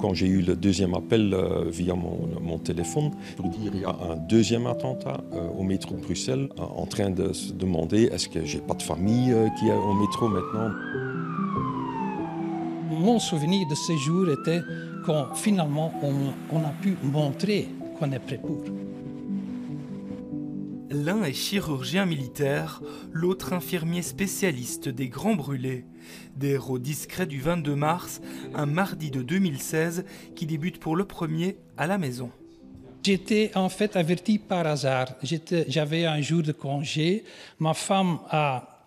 Quand j'ai eu le deuxième appel via mon téléphone pour dire qu'il y a un deuxième attentat au métro de Bruxelles, en train de se demander est-ce que j'ai pas de famille qui est au métro maintenant. Mon souvenir de ce jour était quand finalement on a pu montrer qu'on est prêt pour. L'un est chirurgien militaire, l'autre infirmier spécialiste des grands brûlés. Des héros discrets du 22 mars, un mardi de 2016 qui débute pour le premier à la maison. J'étais en fait averti par hasard. J'avais un jour de congé. Ma femme a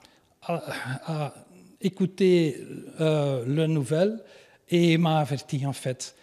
écouté la nouvelle et m'a averti en fait.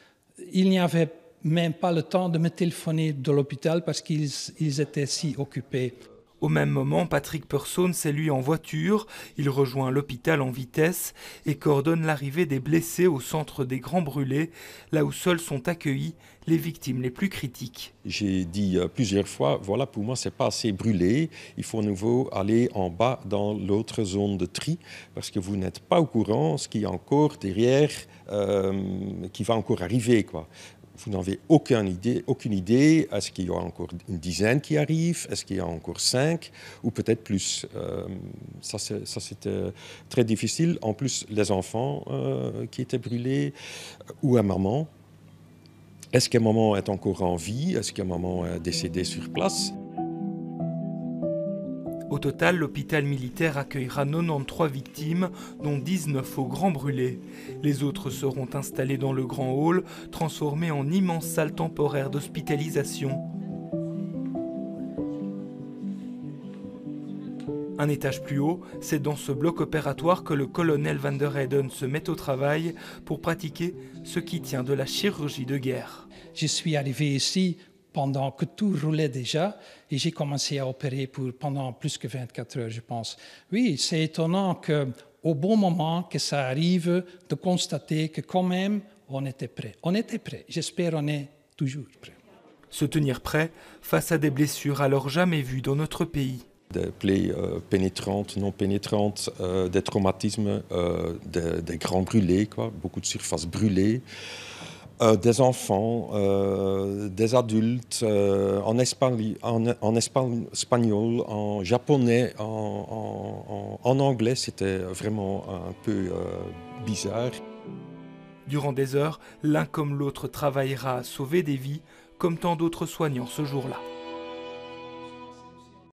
Il n'y avait même pas le temps de me téléphoner de l'hôpital parce qu'ils étaient si occupés. Au même moment, Patrick Persson, c'est lui en voiture. Il rejoint l'hôpital en vitesse et coordonne l'arrivée des blessés au centre des grands brûlés, là où seuls sont accueillis les victimes les plus critiques. J'ai dit plusieurs fois, voilà, pour moi, c'est pas assez brûlé. Il faut à nouveau aller en bas dans l'autre zone de tri parce que vous n'êtes pas au courant ce qu'il y a encore derrière, qui va encore arriver, quoi. Vous n'avez aucune idée. Est-ce qu'il y aura encore une dizaine qui arrivent? Est-ce qu'il y a encore 5 ou peut-être plus? Ça, c'était très difficile. En plus, les enfants qui étaient brûlés ou à maman. Est-ce que maman est encore en vie? Est-ce que maman est décédée sur place? Au total, l'hôpital militaire accueillera 93 victimes, dont 19 au Grand Brûlé. Les autres seront installés dans le grand hall, transformé en immense salle temporaire d'hospitalisation. Un étage plus haut, c'est dans ce bloc opératoire que le colonel Van der Heyden se met au travail pour pratiquer ce qui tient de la chirurgie de guerre. Je suis arrivé ici pendant que tout roulait déjà et j'ai commencé à opérer pendant plus que 24 heures, je pense. Oui, c'est étonnant qu'au bon moment que ça arrive, de constater que quand même, on était prêt. On était prêt. J'espère qu'on est toujours prêt. Se tenir prêt face à des blessures alors jamais vues dans notre pays. Des plaies pénétrantes, non pénétrantes, des traumatismes, des grands brûlés, quoi, beaucoup de surfaces brûlées. Des enfants, des adultes, en espagnol, en japonais, en anglais, c'était vraiment un peu bizarre. Durant des heures, l'un comme l'autre travaillera à sauver des vies, comme tant d'autres soignants ce jour-là.